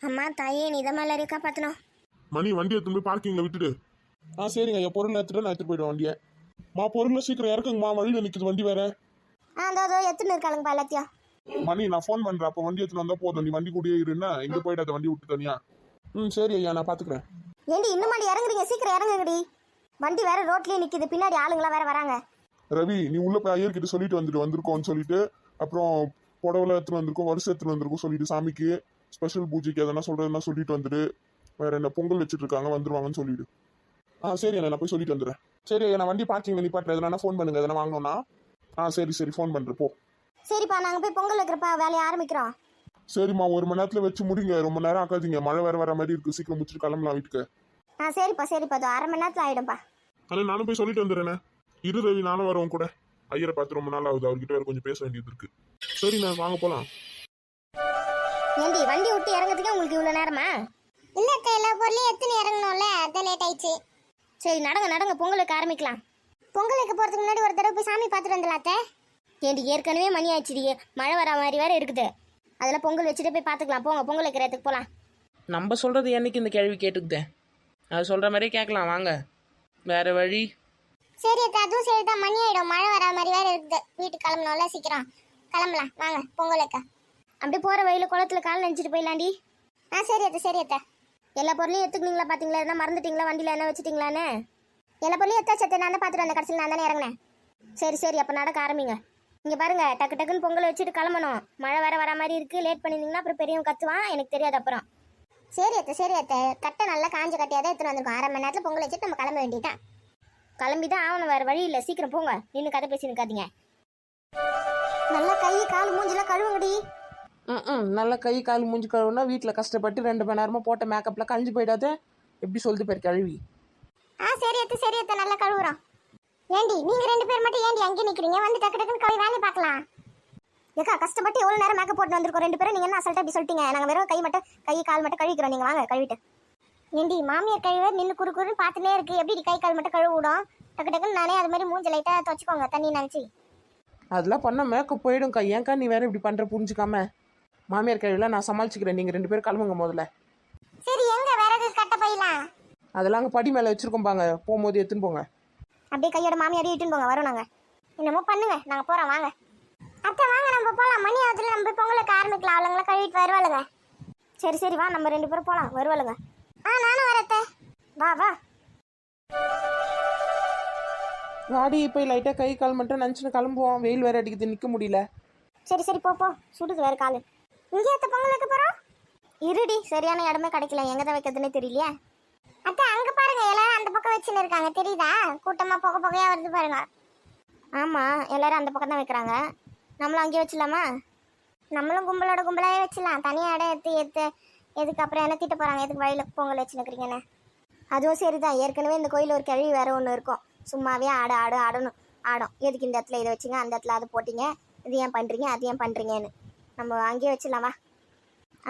அம்மா தாயே நீ தான் எல்லாரையும் காப்பாற்றணும். மணி வண்டி எடுத்து போய் பார்க்கிங்ல விட்டுடு. சரிங்க என் பொருள் எடுத்துட்டு நான் எடுத்துட்டு போயிடுவேன் வண்டியை. பொருளை சீக்கிரம் இறக்குங்கம்மா, வழியில் நிற்குது வண்டி வேற. அதோ எத்தனை இருக்காளுங்கப்பா எல்லாத்தையும். மணி நான் ஃபோன் பண்றேன், அப்போ வண்டி எடுத்துட்டு வந்தா போதும். நீ வண்டி கூடயே இருன்னா இங்க போயிட்டு அந்த வண்டி விட்டு தனியா. சரி ஐயா நான் பாத்துக்கிறேன். ஏண்டி இன்னும் மாடி இறங்குறீங்க, சீக்கிரம் இறங்குங்கடி. வண்டி வேற ரோட்லயே நிக்குது, பின்னாடி ஆளுங்களா வேற வராங்க. ரவி நீ உள்ள போய் ஐயர்கிட்ட சொல்லிட்டு வந்திருக்கோம்னு சொல்லிட்டு, அப்புறம் புடவை எடுத்துட்டு வந்திருக்கோம், வருஷம் எடுத்துட்டு வந்திருக்கோம் சொல்லிட்டு, சாமிக்கு ஸ்பெஷல் பூஜைக்கு எதனா சொல்றதுன்னா சொல்லிட்டு வந்துட்டு, வேற என்ன பொங்கல் வச்சுட்டு இருக்காங்க வந்துருவாங்கன்னு சொல்லிடு. சரி நான் போய் சொல்லிட்டு வந்துடுறேன். சரி நான் வண்டி பார்க்கிங்ல நிப்பாட்டுறேன், எதனா ஃபோன் பண்ணுங்க எதனா வாங்கணும்னா. சரி ஃபோன் பண்றேன் போ. சரிப்பா நாங்க போய் பொங்கல் வைக்கிறப்ப வேலையை ஆரம்பிக்கிறோம். சரிம்மா 1 மணி நேரத்துல வச்சு முடிங்க, ரொம்ப நேரம் ஆக்காதீங்க, மழை வேற வர மாதிரி இருக்கு, சீக்கிரம் முடிச்சுட்டு கிளம்பலாம் வீட்டுக்கு. சரிப்பா அது 1/2 மணி நேரத்துல ஆயிடும்பா. நானும் போய் சொல்லிட்டு வந்துடுறேன். இரு ரவி நானும் வரவும் கூட. ஐயரை பார்த்து ரொம்ப நாள் ஆகுது, அவர்கிட்ட வேற கொஞ்சம் பேச வேண்டியது இருக்கு. சரி நான் வாங்க போலாம். ஏண்டி வண்டி விட்டு இறங்கிறதுக்கே உங்களுக்கு இவ்வளவு நேரமா? இல்ல எல்லா பொருளையும் எத்தனை இறங்கணும்ல, அதான் லேட் ஆயிடுச்சு. சரி நடங்க பொங்கலுக்கு ஆரம்பிக்கலாம். பொங்கலுக்கு போறதுக்கு முன்னாடி ஒரு தடவை போய் சாமி பார்த்துட்டு வந்துடலாத்த. ஏண்டி ஏற்கனவே மணி ஆயிடுச்சு, மழை வர மாதிரி வேற இருக்குது. அதில் பொங்கல் வச்சுட்டு போய் பார்த்துக்கலாம். போங்க பொங்கல் வைக்கிறதுக்கு போகலாம். நம்ம சொல்கிறது என்னைக்கு இந்த கேள்வி கேட்டுக்குதேன், அது சொல்கிற மாதிரியே கேட்கலாம் வாங்க, வேறு வழி. சரி அதுவும் சரிதான், மணி ஆயிடும், மழை வர மாதிரி வேற இருக்குது. வீட்டுக்கு கிளம்பணும்ல, சீக்கிரம் கிளம்பலாம் வாங்க பொங்கலுக்கு. அப்படி போகிற வழியில் குளத்துல கால் நினச்சிட்டு போயிடலாண்டி. சரி அத்தை. எல்லா பொருளையும் எடுத்துக்கிங்களா? பார்த்தீங்களா? என்ன மறந்துட்டீங்களா? வண்டியில் என்ன வச்சுட்டீங்களான்னு? எல்லா பொருளையும் எடுத்தாச்சத்தை நான் தான் பார்த்துட்டு வந்த கடைசியில் நான் தானே இறங்கினேன். சரி அப்போ நடக்க ஆரம்பிங்க. இங்கே பாருங்க, டக்குன்னு பொங்கல் வச்சுட்டு கிளம்பணும். மழை வர மாதிரி இருக்குது, லேட் பண்ணியிருந்தீங்கன்னா அப்புறம் பெரியவன் கத்துவான், எனக்கு தெரியாது அப்புறம். சரி அத்தை கட்டை நல்லா காஞ்ச கட்டையாக தான் எடுத்துன்னு வந்திருக்கோம். 1/2 மணி நேரத்தில் பொங்கல் வச்சுட்டு நம்ம கிளம்ப வேண்டியதான். கிளம்பி தான் ஆகணும், வேறு வழி இல்லை. சீக்கிரம் போங்க, நின்று கதை பேசி நிற்காதீங்க. நல்லா கை கால் மூஞ்சிலாம் கழுவுங்கடி. நல்லா கை கால் மூஞ்சி கழுவுனா வீட்டில் கஷ்டப்பட்டு 2 மணி நேரமாக போட்ட மேக்கப்பில் கழிஞ்சு போயிடாது. எப்படி சொல்லிட்டு போயிரு கழுவி. சரி அத்தை நல்லா கழுவுறோம். ஏண்டி நீங்க 2 பேர் மட்டும் ஏண்டி அங்கே நிக்கிறீங்க? வந்து டக்குன்னு கழுவி வேலையை பார்க்கலாம். ஏக்கா கஷ்டப்பட்டு எவ்வளோ நேரம் மேக்கப் போட்டு வந்திருக்கோம் 2 பேரும். நீங்கள் என்ன அசல்ட்டா இப்படி சொல்லிட்டீங்க? நாங்கள் வெறும் கை கால் மட்டும் கழுவிக்கிறோம், நீங்கள் வாங்க கழுவிட்டு. ஏண்டி மாமியார் கழுவ நின்று குறுன்னு பார்த்துனே இருக்கு, எப்படி கை கால் மட்டும் கழுவு விடும்? டக்குன்னு நானே அது மாதிரி மூஞ்சி லைட்டாக துவச்சிக்கோங்க தண்ணி நினச்சி. அதெல்லாம் பண்ண மேக்கப் போயிடும்க்கா, ஏன்க்கா நீ வேற இப்படி பண்ணுற புரிஞ்சுக்காம? மாமியார் கழுவிலாம் நான் சமாளிச்சுக்கிறேன், நீங்கள் 2 பேரும் கிளம்புங்க முதல்ல. சரி எங்க விறகு கட்ட போயிடலாம்? அதெல்லாம் அங்கே படி மேலே வச்சுருக்கோம் பாங்க, போகும்போது எடுத்துன்னு போங்க. அப்படியே கையோட மாமியாரையும் இட்டுன்னு போங்க, வரோம் நாங்கள். என்னமோ பண்ணுங்க, நாங்கள் போகிறோம் வாங்க. அத்தை வாங்க நம்ம போகலாம், மணி ஆகுதுல, நம்ம போய் பொங்கலுக்கு ஆரம்பிக்கலாம். அவளுங்களாம் கழுவிட்டு வருவாளுங்க. சரி வா, நம்ம 2 பேரும் போகலாம், வருவாளுங்க. நானும் வரத்தை. வா வாடி போய் லைட்டாக கை கால் மட்டும் நினச்சின்னு கிளம்புவோம், வெயில் வேறு அடிக்குது, நிற்க முடியல. சரி போ, சுடுது வேறு காலு. இங்கே அத்தை பொங்கலுக்கு போகிறோம். இருடி, சரியான இடமே கிடைக்கல, எங்கே தான் வைக்கிறதுனே தெரியலையே. அத்தை அங்கே பாருங்க, எல்லாரும் அந்த பக்கம் வச்சுன்னு இருக்காங்க, தெரியுதா? கூட்டமாக புகையாக வருது பாருங்க. ஆமாம், எல்லாரும் அந்த பக்கம் தான் வைக்கிறாங்க. நம்மளும் அங்கேயே வச்சிடலாமா? நம்மளும் கும்பலாகவே வச்சிடலாம். தனியாக இடம் எடுத்து எதுக்கு அப்புறம் என்ன திட்ட போகிறாங்க, எதுக்கு வழியில் பொங்கல் வச்சுன்னுக்குறீங்கன்னு. அதுவும் சரிதான், ஏற்கனவே இந்த கோயில் ஒரு கிழவி வேற ஒன்று இருக்கும், சும்மாவே ஆடும். எதுக்கு இந்த இடத்துல இதை வச்சிங்க, அந்த இடத்துல அதை போட்டிங்க, இது ஏன் பண்ணுறீங்க, அது ஏன் பண்ணுறீங்கன்னு. நம்ம அங்கேயே வச்சிடலாமா?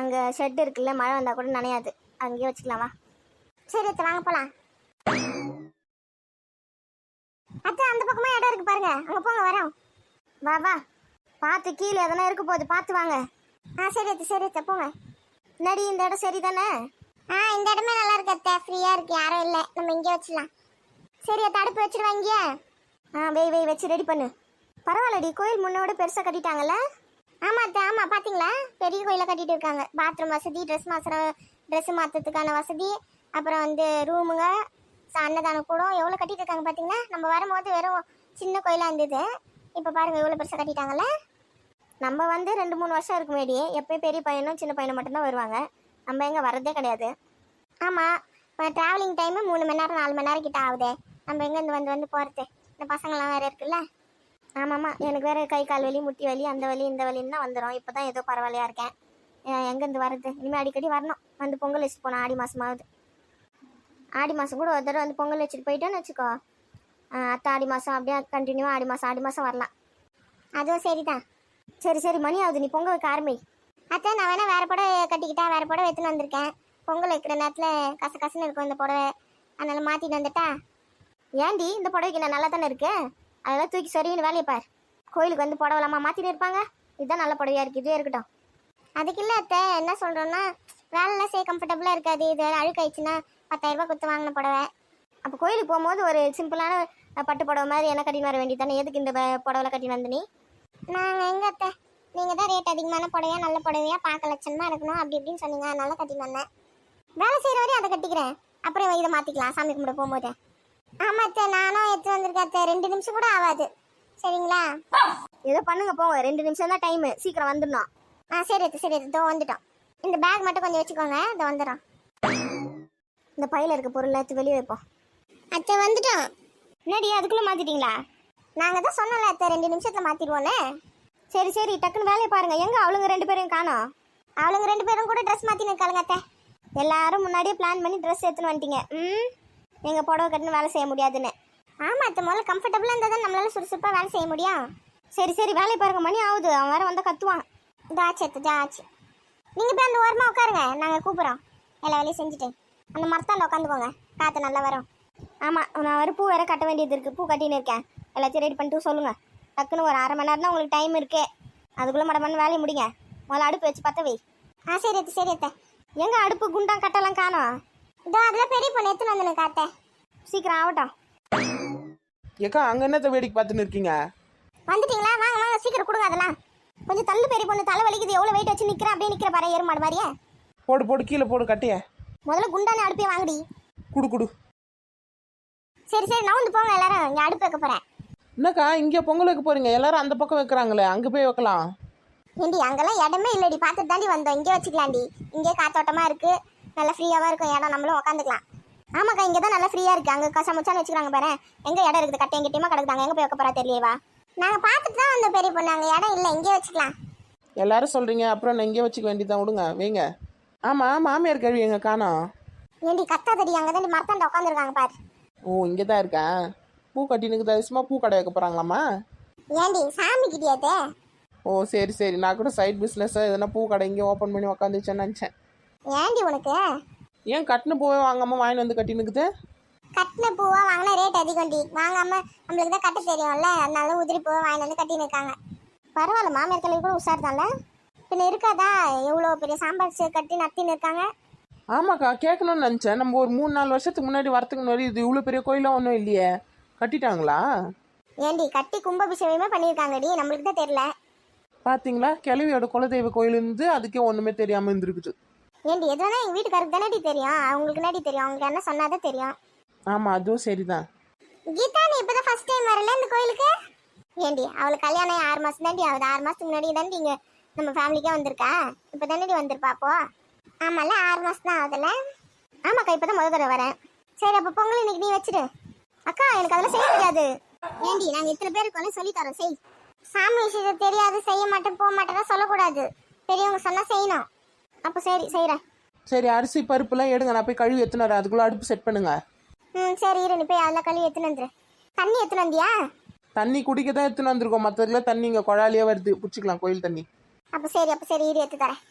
அங்கே ஷெட் இருக்குல்ல, மழை வந்தால் கூட நனையாது, அங்கேயே வச்சுக்கலாமா? சரி அத்தை வாங்க போகலாம். அத்தை அந்த பக்கமா இடம் இருக்கு பாருங்க, அங்கே போங்க வரோம். வா பார்த்து, கீழே எதனா இருக்க போகுது, பார்த்து வாங்க. சரி அத்தை போங்க. முன்னாடி இந்த இடம் சரி தானே? இந்த இடமே நல்லா இருக்கு அத்தை, ஃப்ரீயாக இருக்கு, யாரும் இல்லை, நம்ம இங்கே வச்சிடலாம். சரி அத்தை அடுப்பு வச்சிருவாங்க. வெய் வச்சு ரெடி பண்ணு. பரவாயில்லடி, கோயில் முன்னோட பெருசாக கட்டிட்டாங்கல்ல? ஆமாம் அத்தை, ஆமாம் பார்த்தீங்களா, பெரிய கோயிலை கட்டிட்டு இருக்காங்க. பாத்ரூம் வசதி, ட்ரெஸ் மாற்றுறதுக்கான வசதி, அப்புறம் வந்து ரூமுங்க, அன்னதானம் கூடம் எவ்வளோ கட்டிட்டு இருக்காங்க பார்த்தீங்களா? நம்ம வரும்போது வெறும் சின்ன கோயிலாக இருந்தது, இப்போ பாருங்கள் எவ்வளோ பெருசாக கட்டிட்டாங்கல்ல. நம்ம வந்து 2-3 வருஷம் இருக்கு முன்னாடி, எப்பயும் பெரிய பையனும் சின்ன பையனும் மட்டும்தான் வருவாங்க, நம்ம எங்கே வரதே கிடையாது. ஆமாம், ட்ராவலிங் டைமு 3 மணி நேரம் 4 மணி நேரம் கிட்ட ஆகுது, நம்ம எங்கேருந்து வந்து போகிறது? இந்த பசங்களாம் வேறு இருக்குல்ல. ஆமாம்மா, எனக்கு வேறு கை கால் வலி, முட்டி வலி, அந்த வலி இந்த வலின்னு தான் வந்துடும். இப்போ தான் ஏதோ பரவாயில்லையா இருக்கேன். எங்கேருந்து வர்றது? இனிமேல் அடிக்கடி வரணும், வந்து பொங்கல் வச்சுட்டு போனோம். ஆடி மாதம் கூட ஒரு தடவை வந்து பொங்கல் வச்சுட்டு போயிட்டேன்னு வச்சுக்கோ, அத்தை ஆடி மாதம் அப்படியே கண்டினியூவாக ஆடி மாதம் வரலாம். அதுவும் சரிதான். சரி மணி ஆகுது, நீ பொங்கல் வைக்க ஆரம்பி. அத்தை நான் வேணால் வேறு புடவை கட்டிக்கிட்டா, வேறு புடவை எடுத்துன்னு வந்திருக்கேன். பொங்கல் வைக்கிற நேரத்தில் கசன்னு இருக்கும் இந்த புடவை, அதனால் மாற்றிட்டு வந்துட்டா. ஏண்டி இந்த புடவைக்கு நான் நல்லா தானே இருக்கு, அதெல்லாம் தூக்கி சரின்னு வேலையை பார். கோயிலுக்கு வந்து புடவலாமா மாற்றிட்டு இருப்பாங்க? இதுதான் நல்ல புடவையா இருக்கு, இதுவே இருக்கட்டும். அதுக்கு இல்லை அத்தை, என்ன சொல்கிறோன்னா வேலைலாம் செய்ய கம்ஃபர்டபுளாக இருக்காது. இது அழுக்காயிடுச்சுன்னா 10,000 ரூபாய் கொடுத்து வாங்கின புடவை. அப்போ கோயிலுக்கு போகும்போது ஒரு சிம்பிளான பட்டு புடவை மாதிரி என்ன கட்டின்னு வர வேண்டியதானே. எதுக்கு இந்த புடவை கட்டின்னு வந்து நீ? நாங்கள் எங்கே அத்தை, நீங்கள் தான் ரேட் அதிகமான புடவையா நல்ல புடவையா பார்க்க லட்சணமாக இருக்கணும் அப்படி இப்படின்னு சொன்னீங்க, அதனால கட்டின்னு வந்தேன். வேலை செய்கிற வரையும் அதை கட்டிக்கிறேன், அப்புறம் இதை மாற்றிக்கலாம் சாமி கும்பிட போகும்போது. ஆமாம் அத்தை, நானும் எடுத்து வந்திருக்கேன் அத்தை, 2 நிமிஷம் கூட ஆகாது. சரிங்களா? ஏதோ பண்ணுங்க போங்க, 2 நிமிஷம் தான் டைமு, சீக்கிரம் வந்துடணும். சரி அத்தை, சரி அத்தை, இதோ வந்துட்டோம். இந்த பேக் மட்டும் கொஞ்சம் வச்சுக்கோங்க, இதோ வந்துடும். இந்த பையில இருக்க பொருள் எடுத்து வெளியே வைப்போம். அத்தை வந்துட்டோம். என்னடி அதுக்குள்ளே மாற்றிட்டீங்களா? நாங்கள் தான் சொன்னோம்ல அத்தை, 2 நிமிஷத்தில் மாற்றிடுவோன்னு. சரி சரி, டக்குன்னு வேலையை பாருங்க. எங்க அவளுங்க 2 பேரையும் காணோம்? அவளுங்க 2 பேரும் கூட ட்ரெஸ் மாற்றி நிற்காளுங்க அத்தை. எல்லாரும் முன்னாடியே பிளான் பண்ணி ட்ரெஸ் எடுத்துன்னு வந்துட்டீங்க. எங்கள் புடவை கட்டுன்னு வேலை செய்ய முடியாதுன்னு. ஆமாம் அத்தை, முதல்ல கம்ஃபர்டபுளாக இருந்தால் தான் நம்மளால சுறுசுறுப்பாக வேலை செய்ய முடியும். சரி சரி, வேலையை பாருங்க, மணி ஆகுது, அவன் வேற வந்தால் கத்துவான். இதாச்சு அத்தை, இதாச்சு. நீங்கள் போய் அந்த ஓரமாக உட்காருங்க, நாங்கள் கூப்பிட்றோம். எல்லா வேலையும் செஞ்சுட்டு அந்த மரத்தாண்ட உட்காந்துக்கோங்க, காற்று நல்லா வரும். ஆமாம், நான் வேறு பூ வேற கட்ட வேண்டியது இருக்குது, பூ கட்டின்னு இருக்கேன். எல்லாத்தையும் ரெடி பண்ணிட்டு சொல்லுங்கள். டக்குன்னு ஒரு 1/2 மணி நேரம் தான் உங்களுக்கு டைம் இருக்கு, அதுக்குள்ளே மடமன்னு வேலையை முடிங்க. முதல்ல அடுப்பு வச்சு பற்ற வை. சரி அத்தை, சரி அத்தை. எங்கே அடுப்பு குண்டான் கட்டெல்லாம் காணோம்? இதோ அதில் பெரிய பொண்ணு எடுத்துன்னு வந்து காத்தேன். சீக்கிரம் ஆகட்டும். ஏக்கா அங்கே என்னத்த வேடிக்கை பார்த்துன்னு இருக்கீங்க? வந்துட்டீங்களா? வாங்க வாங்க, சீக்கிரம் கொடுங்க அதெல்லாம். கொஞ்சம் தள்ளு பெரிய பொண்ணு, தலை வலிக்குது. எவ்வளோ வெயிட் வச்சு நிற்கிறேன், அப்படியே நிற்கிற பாரு, எருமாடு மாதிரியே. போடு போடு, கீழே போடு கட்டிய. முதல்ல குண்டான அடுப்பே வாங்கடி. குடு குடு. சரி சரி, நான் வந்து போங்க, எல்லாரும் இங்கே அடுப்பு வைக்க போகிறேன். என்னக்கா இங்கே பொங்கல் வைக்க போறீங்க? எல்லாரும் அந்த பக்கம் வைக்கிறாங்களே, அங்கே போய் வைக்கலாம். ஏண்டி அங்கெல்லாம் இடமே இல்லடி, பார்த்துட்டு தாண்டி வந்தோம். இங்கே வச்சுக்கலாம்டி, இங்கே காத்தோட்டமாக இருக்குது, நல்லா ஃப்ரீயாகவும் இருக்கும் இடம், நம்மளும் உட்காந்துக்கலாம். ஆமாக்கா, இங்கே தான் நல்லா ஃப்ரீயாக இருக்குது. அங்கே சமைச்சான்னு வச்சுக்கிறாங்க பாரு, எங்கே இடம் இருக்குது, கட்டை எங்கிட்டயுமா கிடக்குதாங்க, எங்கே போய் வைக்க போகிறா தெரியவா? நாங்கள் பார்த்துட்டு தான் வந்தோம் பெரிய பொண்ணு, அங்கே இடம் இல்லை, இங்கே வச்சுக்கலாம். எல்லாரும் சொல்றீங்க, அப்புறம் நான் இங்கே வச்சுக்க வேண்டியதான், விடுங்க வைங்க. ஆமாம், மாமியார் கழுவி எங்க காணோம்? ஏண்டி கத்தாதடி, அங்கே தாண்டி மரத்தாண்ட உட்காந்துருக்காங்க பாரு. ஓ, இங்கே தான் இருக்கேன். பூ கட்டினுக்கு தரிசமா பூ கடை வைக்க போகிறாங்களாம்மா? ஏண்டி சாமி கிட்டியாத்தே? ஓ சரி சரி, நான் கூட சைட் பிஸ்னஸ் எதனா பூ கடை இங்கே ஓப்பன் பண்ணி உக்காந்துச்சேன்னு நினச்சேன். ஏண்டி உனக்கு ஏன் கட்டின பூவே வாங்காமல் வாங்கிட்டு வந்து கட்டினுக்குது? கட்டின பூவா வாங்கினா ரேட் அதிகம்டி, வாங்காம நம்மளுக்கு தான் கட்ட தெரியும்ல, அதனால உதிரி பூவை வாங்கிட்டு வந்து கட்டின்னு இருக்காங்க. பரவாயில்ல, மாமியார் கல்வி கூட உஷார்தான்ல. பின்ன இருக்காதா, எவ்வளோ பெரிய சாம்பார் கட்டி நட்டின்னு இருக்காங்க. ஆமாக்கா, கேட்கணும்னு நினச்சேன். நம்ம ஒரு 3-4 வருஷத்துக்கு முன்னாடி வரத்துக்கு முன்னாடி இது இவ்வளோ பெரிய கோயிலாம் ஒன்றும் இல்லையே, கட்டிட்டாங்களா? ஏண்டி கட்டி கும்பாபிஷேகமே பண்ணியிருக்காங்கடி, நம்மளுக்கு தான் தெரியல. பார்த்தீங்களா, கிழவியோட குலதெய்வ கோயில் இருந்து அதுக்கே ஒன்றுமே தெரியாமல் இருந்திருக்குது. ஏண்டி எதுனா எங்கள் வீட்டுக்காருக்கு தானடி தெரியும், அவங்களுக்கு என்னடி தெரியும், அவங்களுக்கு என்ன சொன்னாதான் தெரியும். ஆமாம், அதுவும் சரிதான். கீதா, நீ இப்போதான் ஃபர்ஸ்ட் டைம் வரல இந்த கோயிலுக்கு? ஏண்டி அவளுக்கு கல்யாணம் 6 மாதம் தாண்டி ஆகுது, 6 மாதத்துக்கு முன்னாடி தாண்டி இங்கே நம்ம ஃபேமிலிக்கே வந்திருக்கா, இப்போ தானடி வந்திருப்பா அப்போ? ஆமாம்ல, 6 மாதம் தான் ஆகுதுல்ல. ஆமாக்கா, இப்போ தான் முதல் தடவை வரேன். சரி, அப்போ பொங்கல் இன்னைக்கு நீ வச்சுடு. அக்கா, எனக்கு அதெல்லாம் செய்ய தெரியாது. ஏண்டி நாங்கள் இத்தனை பேருக்கு சொல்லி தரோம், செய். சாமி விஷயத்தை தெரியாது, செய்ய மாட்டேன் போக மாட்டேன்னா சொல்லக்கூடாது, பெரியவங்க சொன்னால் செய்யணும். அப்போ சரி செய்கிறேன். சரி, அரிசி பருப்புலாம் எடுங்க, நான் போய் கழுவி எடுத்துன்னு வரேன், அதுக்குள்ளே அடுப்பு செட் பண்ணுங்க. சரி இரு, நீ போய் அதெல்லாம் கழுவி எடுத்துன்னு வந்துரு. தண்ணி எடுத்துன்னு வந்தியா? தண்ணி குடிக்க தான் எடுத்துன்னு வந்திருக்கோம், மற்றதுல தண்ணி இங்கே குழாலியே வருது, பிடிச்சிக்கலாம் கோயில் தண்ணி. அப்போ சரி இரு, எடுத்து தரேன்.